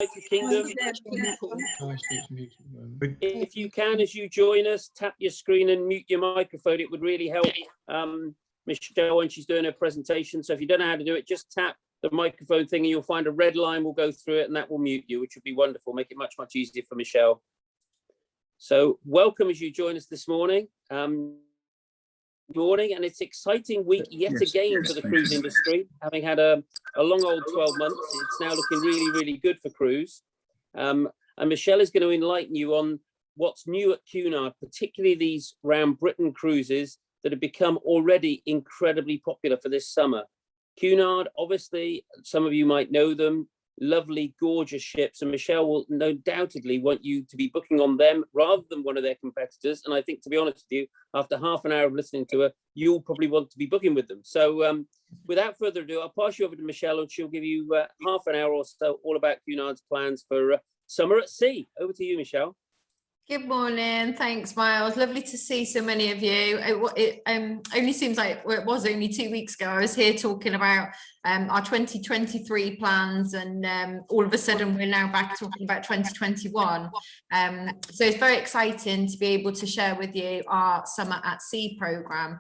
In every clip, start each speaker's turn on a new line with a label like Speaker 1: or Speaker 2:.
Speaker 1: United Kingdom. If you can, as you join us, tap your screen and mute your microphone. It would really help Michelle when she's doing her presentation. So if you don't know how to do it, just tap the microphone thing and you'll find a red line will go through it and that will mute you, which would be wonderful. Make it much, much easier for Michelle. So welcome as you join us this morning. Morning, and it's exciting week yet again for the cruise industry. Having had a long old 12 months, it's now looking really, really good for cruise. And Michelle is going to enlighten you on what's new at Cunard, particularly these round Britain cruises that have become already incredibly popular for this summer. Cunard, obviously, some of you might know them, lovely, gorgeous ships, and Michelle will no doubtedly want you to be booking on them rather than one of their competitors. And I think, to be honest with you, after half an hour of listening to her, you'll probably want to be booking with them. So without further ado, I'll pass you over to Michelle and she'll give you half an hour or so all about Cunard's plans for summer at sea. Over to you, Michelle.
Speaker 2: Good morning. Thanks, Miles. Lovely to see so many of you. It only seems like it was only 2 weeks ago I was here talking about our 2023 plans, and all of a sudden we're now back talking about 2021. So it's very exciting to be able to share with you our Summer at Sea programme,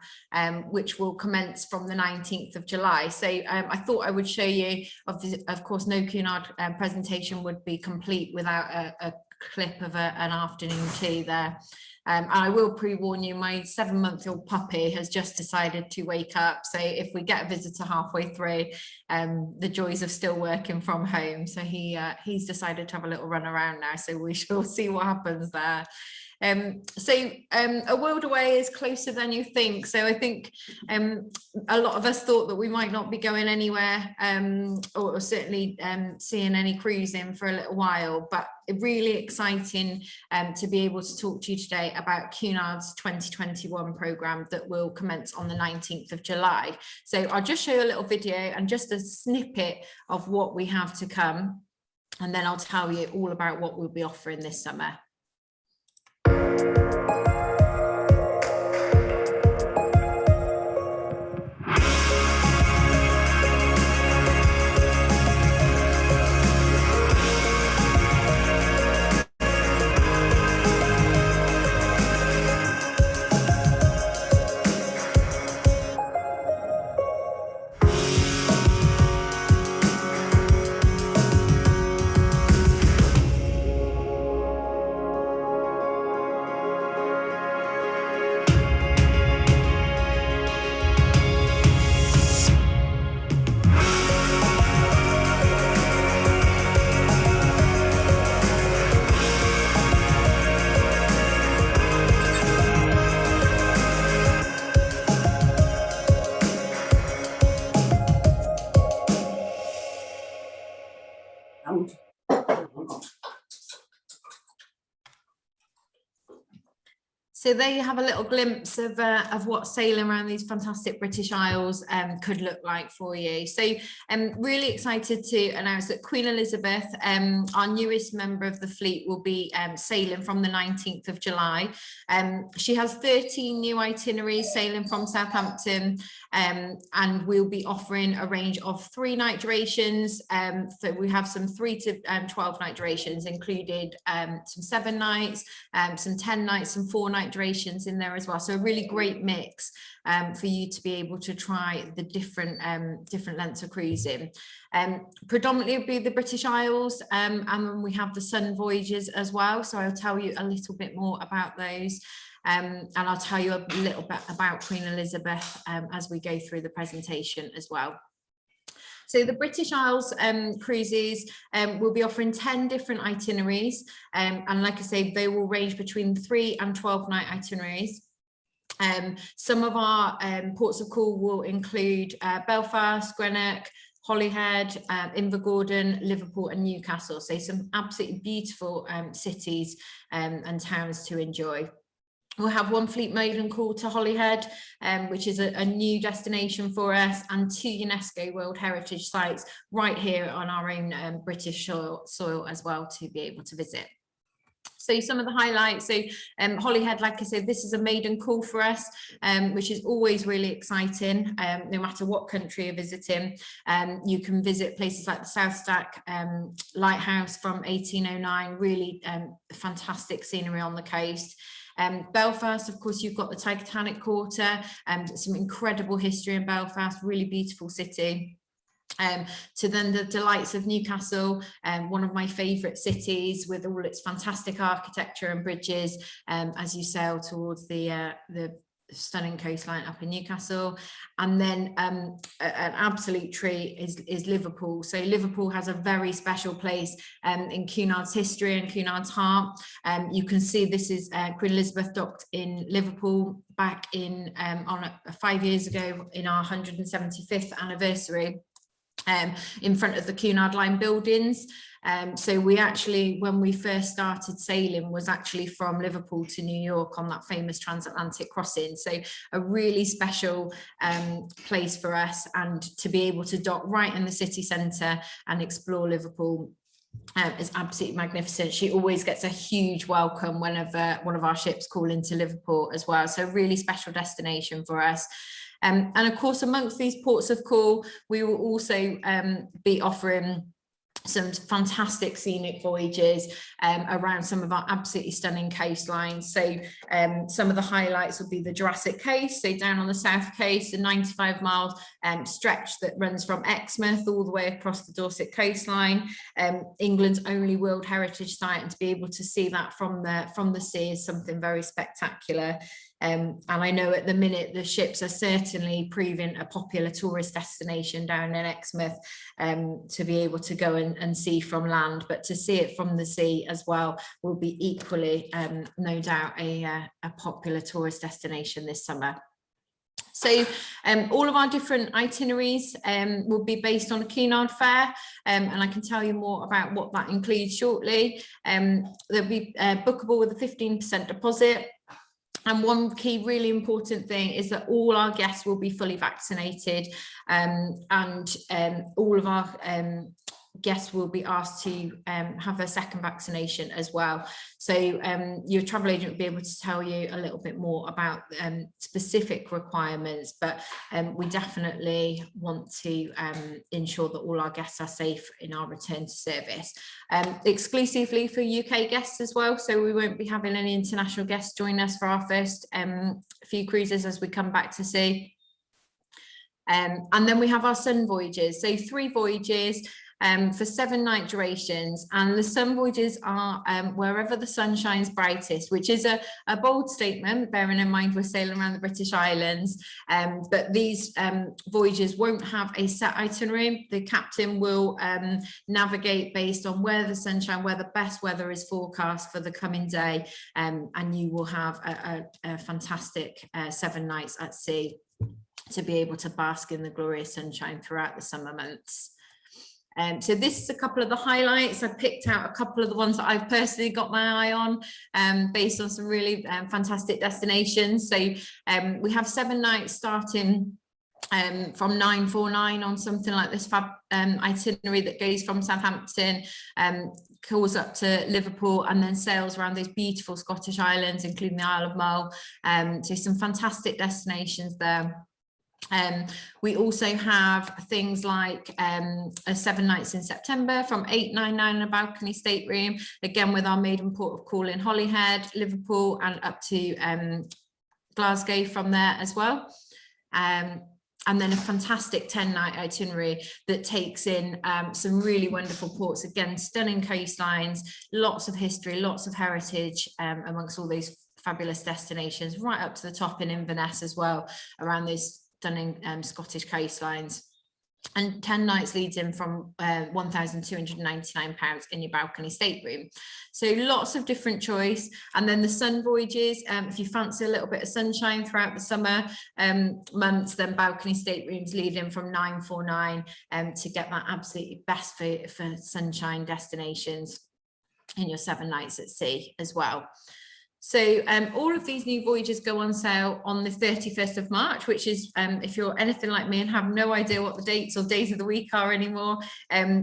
Speaker 2: which will commence from the 19th of July. So I thought I would show you, of course, no Cunard presentation would be complete without a clip of an afternoon tea there. And I will pre-warn you, my 7-month-old puppy has just decided to wake up. So if we get a visitor halfway through, the joys of still working from home. So he's decided to have a little run around now. So we shall see what happens there. A world away is closer than you think. So I think a lot of us thought that we might not be going anywhere, or certainly seeing any cruising for a little while, but really exciting to be able to talk to you today about Cunard's 2021 programme that will commence on the 19th of July. So I'll just show you a little video and just a snippet of what we have to come, and then I'll tell you all about what we'll be offering this summer. So there you have a little glimpse of what sailing around these fantastic British Isles could look like for you. So I'm really excited to announce that Queen Elizabeth, our newest member of the fleet, will be sailing from the 19th of July. She has 13 new itineraries sailing from Southampton, and we'll be offering a range of 3-night durations. So we have some 3 to 12 night durations included, some 7 nights, some 10 nights, some 4-night durations in there as well. So a really great mix for you to be able to try the different lengths of cruising. Predominantly it'll be the British Isles, and then we have the Sun Voyages as well. So I'll tell you a little bit more about those. And I'll tell you a little bit about Queen Elizabeth as we go through the presentation as well. So the British Isles cruises will be offering 10 different itineraries, and like I say, they will range between 3 and 12 night itineraries. Some of our ports of call will include Belfast, Greenock, Holyhead, Invergordon, Liverpool and Newcastle. So some absolutely beautiful cities and towns to enjoy. We'll have one fleet maiden call to Holyhead, which is a new destination for us, and 2 UNESCO World Heritage sites right here on our own British soil as well to be able to visit. So some of the highlights, so Holyhead, like I said, this is a maiden call for us, which is always really exciting, no matter what country you're visiting. You can visit places like the South Stack Lighthouse from 1809, really fantastic scenery on the coast. Belfast, of course, you've got the Titanic Quarter, some incredible history in Belfast, really beautiful city. To then the delights of Newcastle, one of my favourite cities with all its fantastic architecture and bridges, as you sail towards the stunning coastline up in Newcastle. And then an absolute treat is Liverpool. So Liverpool has a very special place in Cunard's history and Cunard's heart. You can see this is Queen Elizabeth docked in Liverpool back in 5 years ago in our 175th anniversary. In front of the Cunard Line buildings. So we actually, when we first started sailing, was actually from Liverpool to New York on that famous transatlantic crossing. So a really special place for us, and to be able to dock right in the city centre and explore Liverpool is absolutely magnificent. She always gets a huge welcome whenever one of our ships call into Liverpool as well. So a really special destination for us. And of course, amongst these ports of call, we will also be offering some fantastic scenic voyages around some of our absolutely stunning coastlines. So some of the highlights will be the Jurassic Coast, so down on the south coast, a 95-mile stretch that runs from Exmouth all the way across the Dorset coastline, England's only World Heritage Site, and to be able to see that from the sea is something very spectacular. And I know at the minute the ships are certainly proving a popular tourist destination down in Exmouth, to be able to go and see from land, but to see it from the sea as well will be equally, no doubt, a popular tourist destination this summer. So all of our different itineraries will be based on a Cunard fare, and I can tell you more about what that includes shortly. They'll be bookable with a 15% deposit. And one key really important thing is that all our guests will be fully vaccinated, and all of our guests will be asked to have a second vaccination as well. So your travel agent will be able to tell you a little bit more about specific requirements, but we definitely want to ensure that all our guests are safe in our return to service. Exclusively for UK guests as well, so we won't be having any international guests join us for our first few cruises as we come back to sea. And then we have our sun voyages, so 3 voyages for 7-night durations, and the sun voyages are wherever the sun shines brightest, which is a bold statement, bearing in mind we're sailing around the British Islands, but these voyages won't have a set itinerary. The captain will navigate based on where the sunshine, where the best weather is forecast for the coming day, and you will have a fantastic 7 nights at sea to be able to bask in the glorious sunshine throughout the summer months. So this is a couple of the highlights. I've picked out a couple of the ones that I've personally got my eye on, based on some really fantastic destinations. So we have 7 nights starting from 949 on something like this fab itinerary that goes from Southampton, calls up to Liverpool, and then sails around those beautiful Scottish islands, including the Isle of Mull. So some fantastic destinations there. We also have things like 7 nights in September from 899 in a balcony stateroom, again with our maiden port of call in Holyhead, Liverpool, and up to Glasgow from there as well. And then a fantastic 10-night itinerary that takes in some really wonderful ports, again, stunning coastlines, lots of history, lots of heritage amongst all those fabulous destinations, right up to the top in Inverness as well, around those stunning Scottish coastlines. And 10 nights leads in from £1,299 in your balcony stateroom. So lots of different choice. And then the sun voyages, if you fancy a little bit of sunshine throughout the summer months, then balcony staterooms lead in from 949 to get that absolutely best for sunshine destinations in your 7 nights at sea as well. So all of these new voyages go on sale on the 31st of March, which is, if you're anything like me and have no idea what the dates or days of the week are anymore,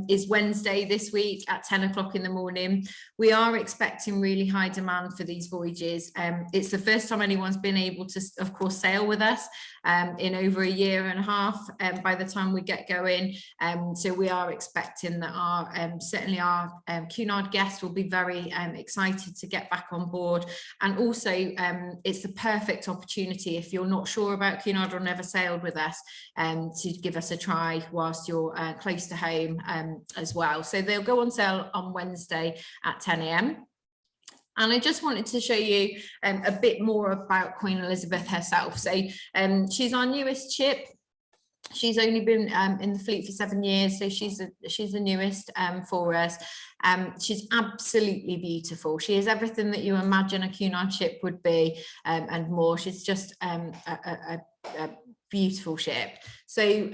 Speaker 2: is Wednesday this week at 10 o'clock in the morning. We are expecting really high demand for these voyages. It's the first time anyone's been able to, of course, sail with us in over a year and a half by the time we get going. So we are expecting that our certainly our Cunard guests will be very excited to get back on board. And also it's the perfect opportunity if you're not sure about Cunard or never sailed with us to give us a try whilst you're close to home as well. So they'll go on sale on Wednesday at 10 AM. And I just wanted to show you a bit more about Queen Elizabeth herself. So she's our newest ship. She's only been in the fleet for 7 years, so she's the newest for us. She's absolutely beautiful. She is everything that you imagine a Cunard ship would be and more. She's just a beautiful ship. So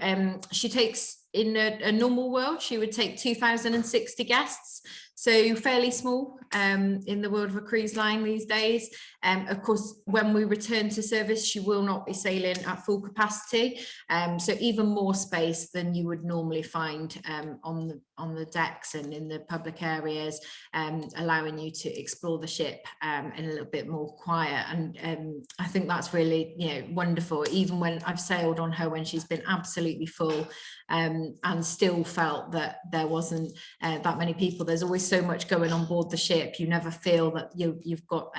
Speaker 2: she takes, in a normal world, she would take 2,060 guests. So fairly small in the world of a cruise line these days. Of course, when we return to service, she will not be sailing at full capacity. So even more space than you would normally find on the decks and in the public areas, allowing you to explore the ship in a little bit more quiet. And I think that's really, wonderful. Even when I've sailed on her when she's been absolutely full and still felt that there wasn't that many people. There's always so much going on board the ship. You never feel that you've got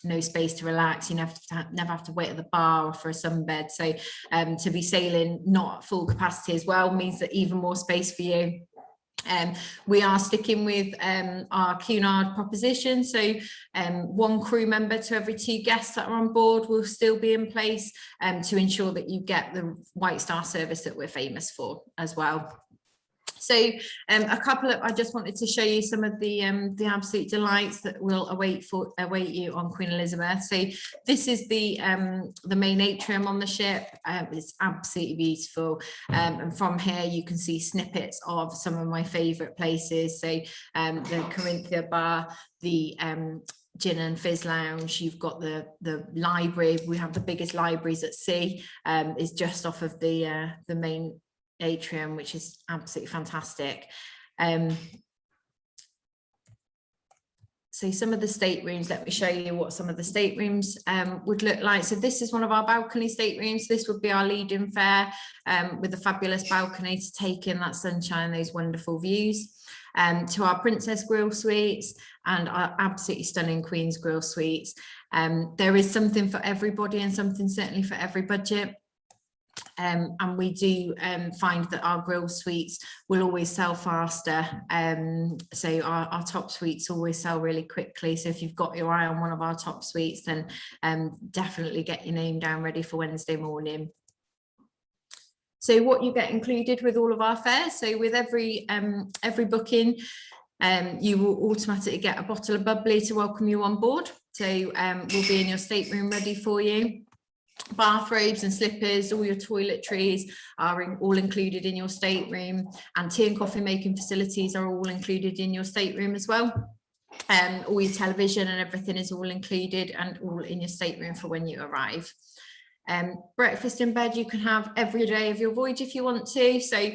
Speaker 2: no space to relax. You never have to wait at the bar or for a sunbed. So to be sailing not at full capacity as well means that even more space for you. We are sticking with our Cunard proposition, so one crew member to every 2 guests that are on board will still be in place to ensure that you get the White Star service that we're famous for as well. So I just wanted to show you some of the absolute delights that will await you on Queen Elizabeth. So this is the main atrium on the ship. It's absolutely beautiful. And from here you can see snippets of some of my favorite places. So the Corinthia Bar, the Gin and Fizz Lounge, you've got the library. We have the biggest libraries at sea. Is just off of the main atrium, which is absolutely fantastic. So some of the staterooms, let me show you what some of the staterooms would look like. So this is one of our balcony staterooms. This would be our lead-in fare with a fabulous balcony to take in that sunshine, those wonderful views. To our Princess Grill suites and our absolutely stunning Queen's Grill suites. There is something for everybody and something certainly for every budget. And we do find that our grill suites will always sell faster. So our top suites always sell really quickly. So if you've got your eye on one of our top suites, then definitely get your name down ready for Wednesday morning. So what you get included with all of our fares, so with every booking, you will automatically get a bottle of bubbly to welcome you on board. So we'll be in your stateroom ready for you. Bathrobes and slippers, all your toiletries are all included in your stateroom, and tea and coffee making facilities are all included in your stateroom as well. All your television and everything is all included and all in your stateroom for when you arrive. Breakfast in bed you can have every day of your voyage if you want to. So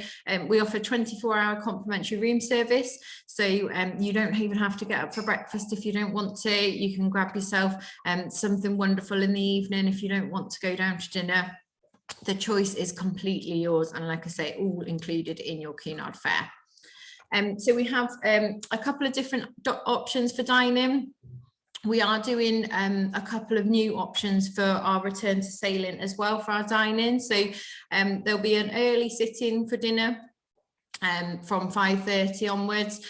Speaker 2: we offer 24-hour complimentary room service, so you don't even have to get up for breakfast if you don't want to. You can grab yourself something wonderful in the evening if you don't want to go down to dinner. The choice is completely yours, and like I say, all included in your Cunard fare. So we have a couple of different options for dining. We are doing a couple of new options for our return to sailing as well for our dine-in. So there'll be an early sit-in for dinner from 5:30 onwards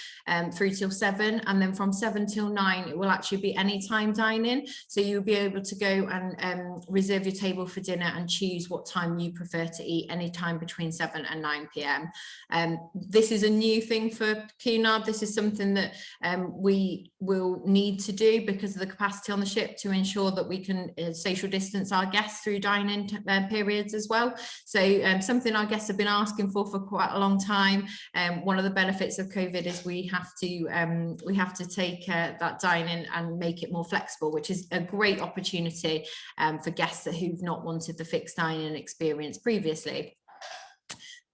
Speaker 2: through till 7, and then from 7 till 9 it will actually be anytime dining, so you'll be able to go and reserve your table for dinner and choose what time you prefer to eat, anytime between 7 and 9 p.m. This is a new thing for Cunard. This is something that we will need to do because of the capacity on the ship to ensure that we can social distance our guests through dine-in periods as well. So something our guests have been asking for quite a long time. One of the benefits of COVID is we have to take that dining and make it more flexible, which is a great opportunity for guests who've not wanted the fixed dining experience previously.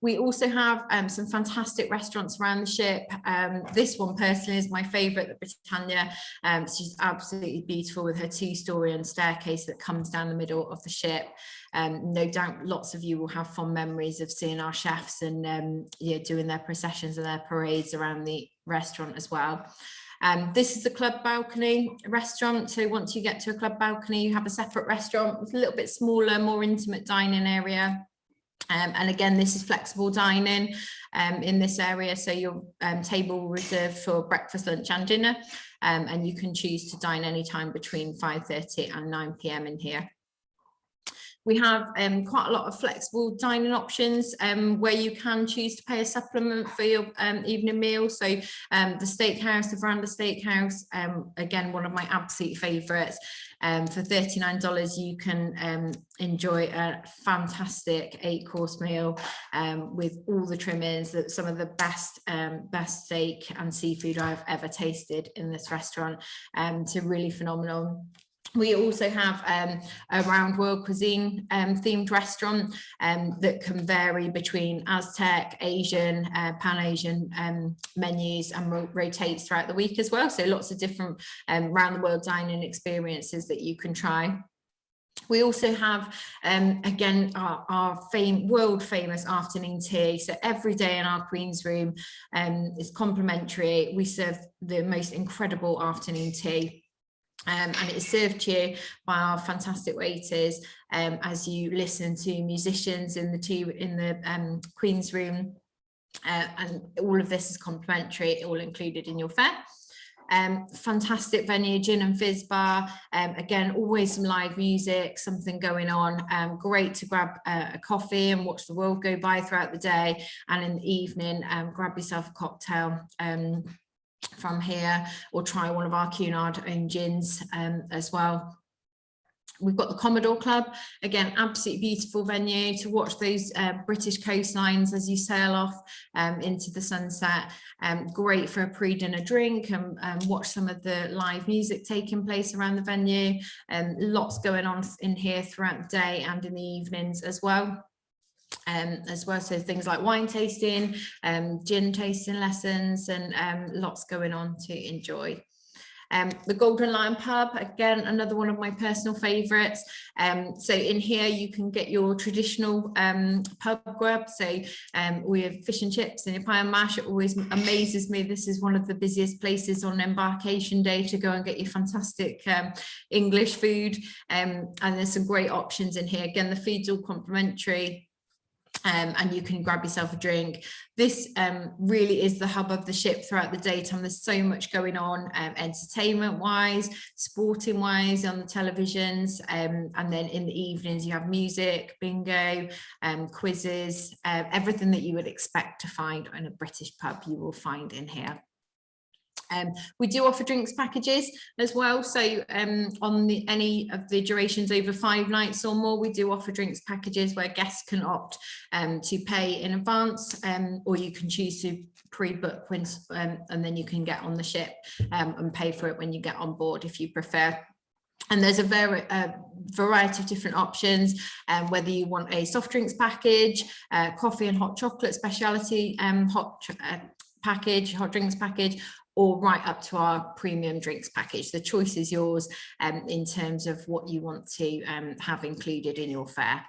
Speaker 2: We also have some fantastic restaurants around the ship. This one personally is my favourite, the Britannia. She's absolutely beautiful with her 2-storey and staircase that comes down the middle of the ship. No doubt lots of you will have fond memories of seeing our chefs and doing their processions and their parades around the restaurant as well. This is the club balcony restaurant. So once you get to a club balcony, you have a separate restaurant with a little bit smaller, more intimate dining area. And again, this is flexible dining in this area. So your table reserved for breakfast, lunch and dinner. And you can choose to dine anytime between 5:30 and 9 p.m. in here. We have quite a lot of flexible dining options where you can choose to pay a supplement for your evening meal. So the steakhouse, the Veranda Steakhouse, again, one of my absolute favourites. For $39, you can enjoy a fantastic 8-course meal with all the trimmings, that some of the best steak and seafood I've ever tasted in this restaurant. So really phenomenal. We also have a round world cuisine themed restaurant that can vary between Aztec, Asian, Pan-Asian menus and rotates throughout the week as well. So lots of different round the world dining experiences that you can try. We also have, again, our world famous afternoon tea. So every day in our Queen's room is complimentary. We serve the most incredible afternoon tea. And it is served to you by our fantastic waiters as you listen to musicians in the Queen's room, and all of this is complimentary, all included in your fare. Fantastic venue, gin and fizz bar. Again, always some live music, something going on. Great to grab a coffee and watch the world go by throughout the day, and in the evening, grab yourself a cocktail from here, or try one of our Cunard own gins as well. We've got the Commodore Club, again, absolutely beautiful venue to watch those British coastlines as you sail off into the sunset. Great for a pre-dinner drink and watch some of the live music taking place around the venue. Lots going on in here throughout the day and in the evenings as well. So things like wine tasting, gin tasting lessons, and lots going on to enjoy. The Golden Lion pub, again, another one of my personal favourites. So in here you can get your traditional pub grub. So we have fish and chips and your pie and mash. It always amazes me. This is one of the busiest places on embarkation day to go and get your fantastic English food. And there's some great options in here. Again, the food's all complimentary. And you can grab yourself a drink. This really is the hub of the ship throughout the daytime. There's so much going on, entertainment wise, sporting wise on the televisions, and then in the evenings you have music, bingo, quizzes, everything that you would expect to find in a British pub you will find in here. We do offer drinks packages as well, so on any of the durations over 5 nights or more, we do offer drinks packages where guests can opt to pay in advance, or you can choose to pre-book and then you can get on the ship and pay for it when you get on board if you prefer. And there's a variety of different options, whether you want a soft drinks package, coffee and hot chocolate speciality hot drinks package, or right up to our premium drinks package. The choice is yours in terms of what you want to have included in your fare.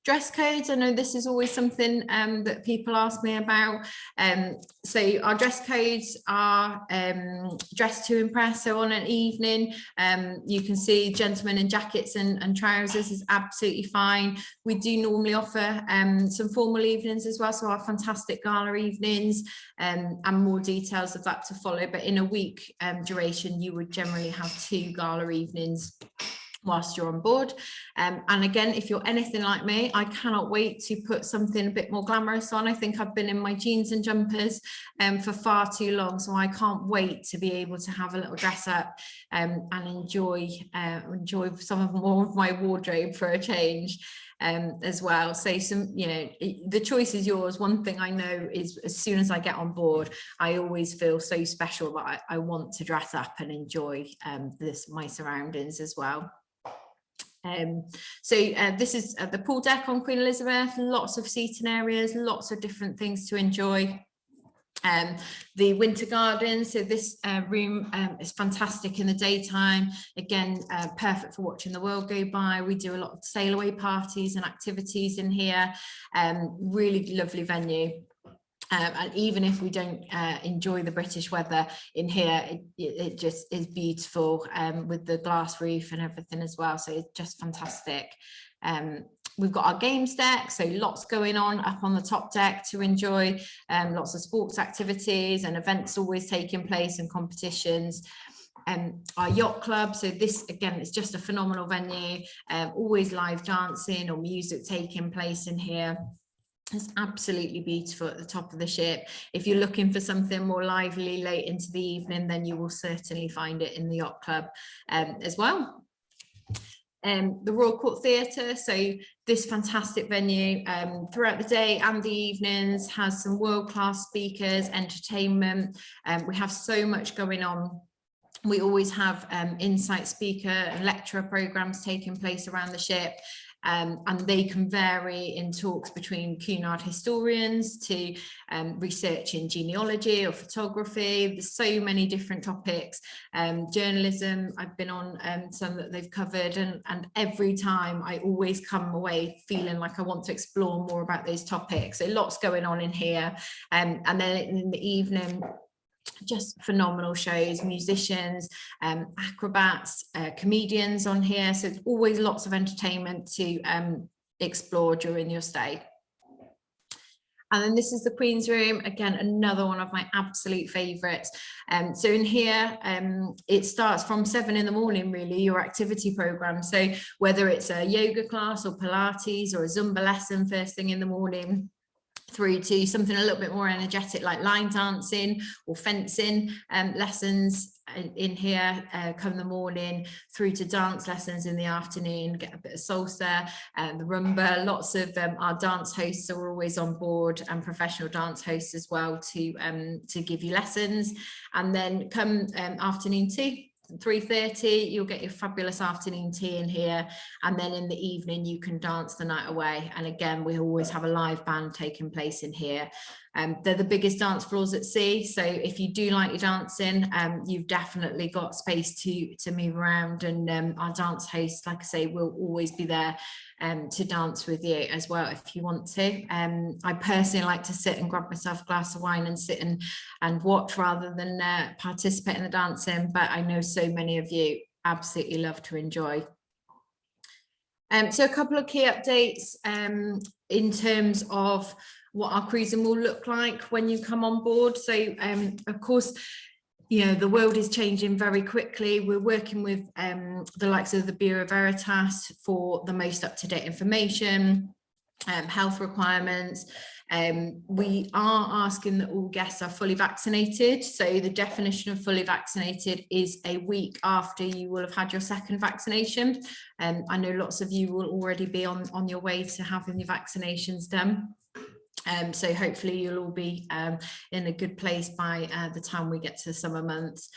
Speaker 2: Dress codes, I know this is always something that people ask me about. So our dress codes are dress to impress. So on an evening, you can see gentlemen in jackets and trousers is absolutely fine. We do normally offer some formal evenings as well, so our fantastic gala evenings, and more details of that to follow. But in a week duration, you would generally have 2 gala evenings whilst you're on board. And again, if you're anything like me, I cannot wait to put something a bit more glamorous on. I think I've been in my jeans and jumpers for far too long, so I can't wait to be able to have a little dress up and enjoy some more of my wardrobe for a change. as well. So some, you know, the choice is yours. One thing I know is as soon as I get on board, I always feel so special that I want to dress up and enjoy my surroundings as well. This is the pool deck on Queen Elizabeth, lots of seating areas, lots of different things to enjoy. The winter garden, so this room is fantastic in the daytime, again perfect for watching the world go by. We do a lot of sail away parties and activities in here, really lovely venue. And even if we don't enjoy the British weather in here, it just is beautiful, with the glass roof and everything as well, so it's just fantastic. We've got our games deck, so lots going on up on the top deck to enjoy, lots of sports activities and events always taking place and competitions. Our yacht club, so this again is just a phenomenal venue, always live dancing or music taking place in here. It's absolutely beautiful at the top of the ship. If you're looking for something more lively late into the evening, then you will certainly find it in the yacht club as well. The Royal Court Theatre, so this fantastic venue throughout the day and the evenings has some world-class speakers, entertainment. We have so much going on. We always have insight speaker and lecturer programs taking place around the ship. And they can vary in talks between Cunard historians to researching genealogy or photography. There's so many different topics. Journalism, I've been on some that they've covered, and every time I always come away feeling like I want to explore more about those topics. So lots going on in here. And then in the evening, just phenomenal shows, musicians, acrobats, comedians on here, so always lots of entertainment to explore during your stay. And then this is the Queen's Room, again another one of my absolute favorites. So in here it starts from 7 in the morning, really, your activity program. So whether it's a yoga class or Pilates or a Zumba lesson first thing in the morning, through to something a little bit more energetic like line dancing or fencing lessons in here come the morning, through to dance lessons in the afternoon, get a bit of salsa and the rumba. Lots of our dance hosts are always on board, and professional dance hosts as well to give you lessons. And then come afternoon tea, 3:30, you'll get your fabulous afternoon tea in here, and then in the evening you can dance the night away. And again, we always have a live band taking place in here. They're the biggest dance floors at sea, so if you do like your dancing, you've definitely got space to move around, and our dance hosts, like I say, will always be there to dance with you as well if you want to. I personally like to sit and grab myself a glass of wine and sit and watch rather than participate in the dancing, but I know so many of you absolutely love to enjoy. So a couple of key updates in terms of what our cruising will look like when you come on board. So of course, you know, the world is changing very quickly. We're working with the likes of the Bureau Veritas for the most up-to-date information, health requirements. We are asking that all guests are fully vaccinated. So the definition of fully vaccinated is a week after you will have had your second vaccination. I know lots of you will already be on your way to having your vaccinations done. So hopefully you'll all be in a good place by the time we get to the summer months.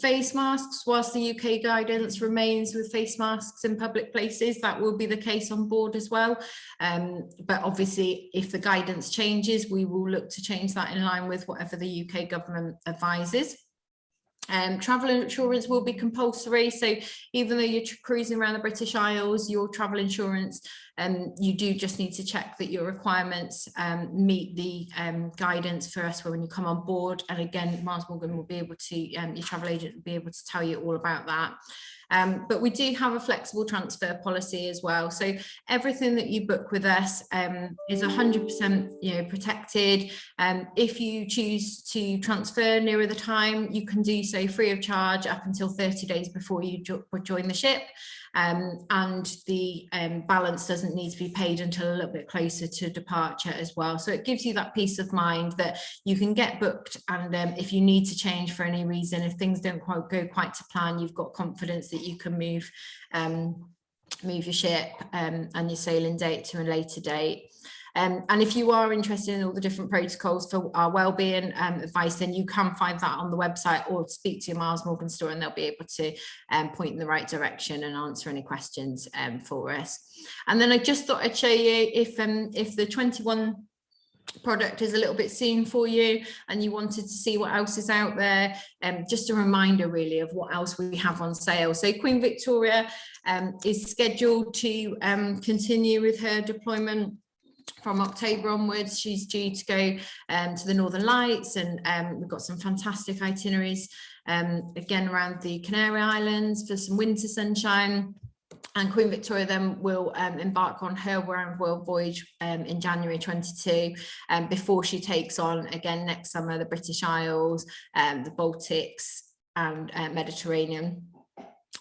Speaker 2: Face masks, whilst the UK guidance remains with face masks in public places, that will be the case on board as well. But obviously, if the guidance changes, we will look to change that in line with whatever the UK government advises. Travel insurance will be compulsory, so even though you're cruising around the British Isles, your travel insurance, you do just need to check that your requirements meet the guidance for us when you come on board. And again, Mars Morgan will be able to, your travel agent will be able to tell you all about that. But we do have a flexible transfer policy as well. So everything that you book with us is 100% protected. If you choose to transfer nearer the time, you can do so free of charge up until 30 days before you join the ship. And the balance doesn't need to be paid until a little bit closer to departure as well. So it gives you that peace of mind that you can get booked, and if you need to change for any reason, if things don't go quite to plan, you've got confidence that you can move move your ship and your sailing date to a later date. And if you are interested in all the different protocols for our wellbeing advice, then you can find that on the website, or speak to your Miles Morgan store and they'll be able to point in the right direction and answer any questions for us. And then I just thought I'd show you if the 21 product is a little bit soon for you and you wanted to see what else is out there, just a reminder really of what else we have on sale. So Queen Victoria is scheduled to continue with her deployment from October onwards. She's due to go to the Northern Lights, and we've got some fantastic itineraries again around the Canary Islands for some winter sunshine. And Queen Victoria then will embark on her round world voyage in January 22, before she takes on again next summer the British Isles, the Baltics and Mediterranean.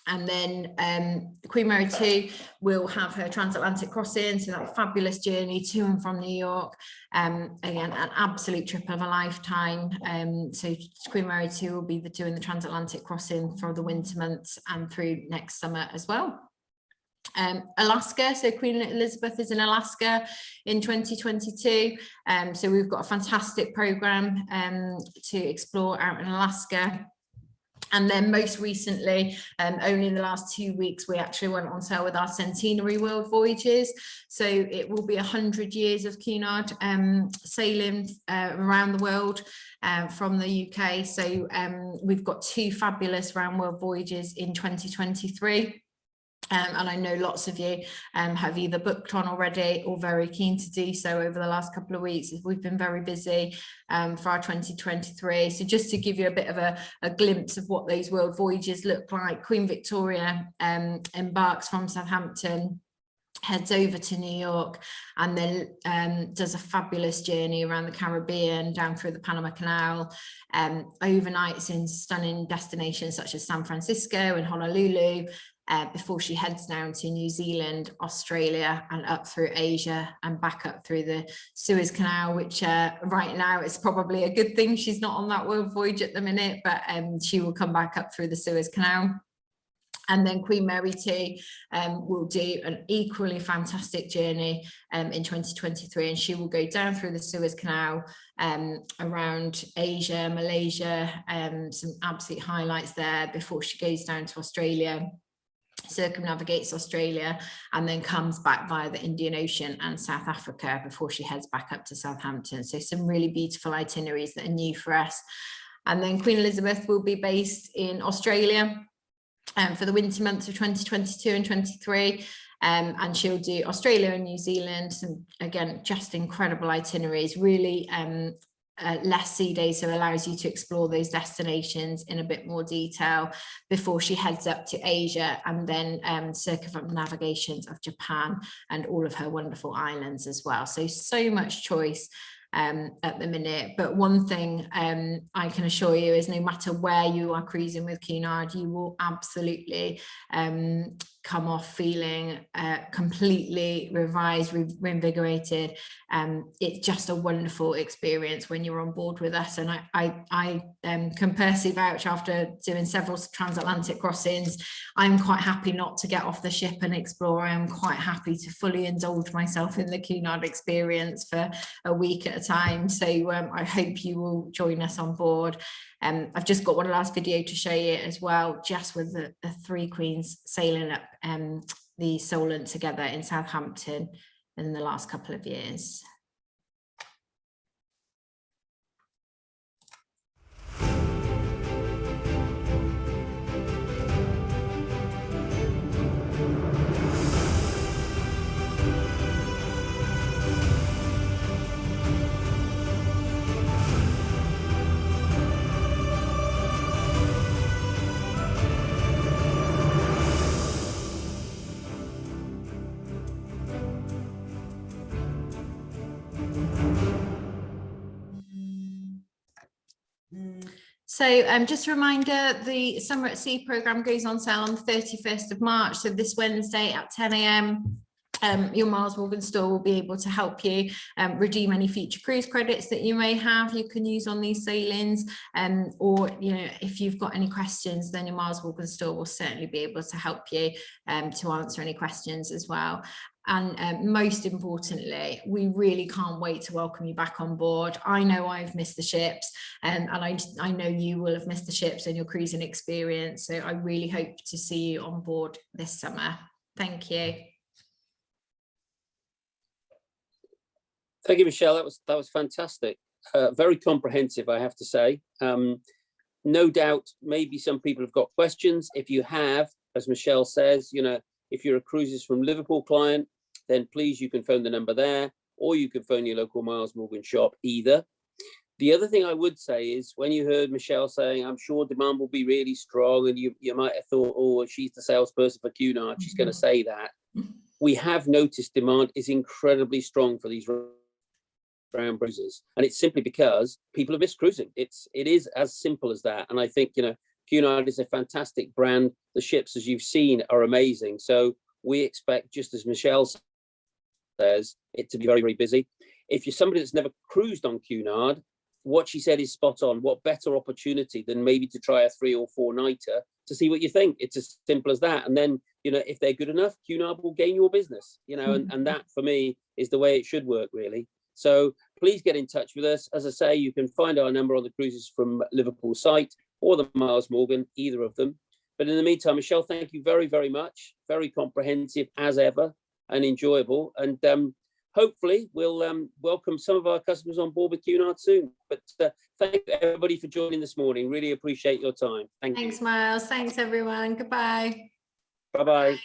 Speaker 2: And then Queen Mary 2 will have her transatlantic crossing, so that fabulous journey to and from New York. Again, an absolute trip of a lifetime. So Queen Mary 2 will be doing the transatlantic crossing for the winter months and through next summer as well. Alaska, so Queen Elizabeth is in Alaska in 2022. So we've got a fantastic program to explore out in Alaska. And then most recently, only in the last 2 weeks, we actually went on sale with our centenary world voyages. So it will be 100 years of Cunard sailing around the world from the UK. So we've got 2 fabulous round world voyages in 2023. And I know lots of you have either booked on already or very keen to do so over the last couple of weeks. We've been very busy for our 2023. So just to give you a bit of a glimpse of what those world voyages look like, Queen Victoria embarks from Southampton, heads over to New York, and then does a fabulous journey around the Caribbean, down through the Panama Canal, overnights in stunning destinations such as San Francisco and Honolulu, before she heads down to New Zealand, Australia, and up through Asia and back up through the Suez Canal, which right now is probably a good thing she's not on that world voyage at the minute, but she will come back up through the Suez Canal. And then Queen Mary 2 will do an equally fantastic journey in 2023, and she will go down through the Suez Canal around Asia, Malaysia, some absolute highlights there before she goes down to Australia, circumnavigates Australia, and then comes back via the Indian Ocean and South Africa before she heads back up to Southampton. So some really beautiful itineraries that are new for us. And then Queen Elizabeth will be based in Australia for the winter months of 2022 and 23, and she'll do Australia and New Zealand. Some, again, just incredible itineraries, really less sea days, so allows you to explore those destinations in a bit more detail before she heads up to Asia, and then circumnavigations of Japan and all of her wonderful islands as well. So much choice at the minute, but one thing I can assure you is no matter where you are cruising with Cunard, you will absolutely come off feeling completely revised, reinvigorated. It's just a wonderful experience when you're on board with us, and I can personally vouch, after doing several transatlantic crossings, I'm quite happy not to get off the ship and explore. I'm quite happy to fully indulge myself in the Cunard experience for a week at a time. So I hope you will join us on board. I've just got one last video to show you as well, just with the 3 queens sailing up the Solent together in Southampton in the last couple of years. So just a reminder, the Summer at Sea programme goes on sale on the 31st of March, so this Wednesday at 10 AM. your Miles Morgan store will be able to help you redeem any future cruise credits that you may have you can use on these sailings, or if you've got any questions, then your Miles Morgan store will certainly be able to help you to answer any questions as well. And most importantly, we really can't wait to welcome you back on board. I know I've missed the ships, and I know you will have missed the ships and your cruising experience, so I really hope to see you on board this summer. Thank you.
Speaker 1: Thank you, Michelle. That was fantastic. Very comprehensive, I have to say. No doubt, maybe some people have got questions. If you have, as Michelle says, if you're a Cruises from Liverpool client, then please, you can phone the number there, or you can phone your local Miles Morgan shop either. The other thing I would say is, when you heard Michelle saying, I'm sure demand will be really strong, and you might have thought, oh, she's the salesperson for Cunard, she's going to say that. We have noticed demand is incredibly strong for these brown cruises, and it's simply because people have missed cruising. It is as simple as that. And I think Cunard is a fantastic brand. The ships, as you've seen, are amazing. So we expect, just as Michelle says, it to be very, very busy. If you're somebody that's never cruised on Cunard, what she said is spot on. What better opportunity than maybe to try a 3 or 4 nighter to see what you think? It's as simple as that. And then if they're good enough, Cunard will gain your business. And that for me is the way it should work, really. So please get in touch with us. As I say, you can find our number on the Cruises from Liverpool site or the Miles Morgan, either of them. But in the meantime, Michelle, thank you very, very much. Very comprehensive as ever and enjoyable. And hopefully we'll welcome some of our customers on board with Cunard soon. But thank you, everybody, for joining this morning. Really appreciate your time. Thanks,
Speaker 2: Miles. Thanks, everyone. Goodbye.
Speaker 1: Bye-bye.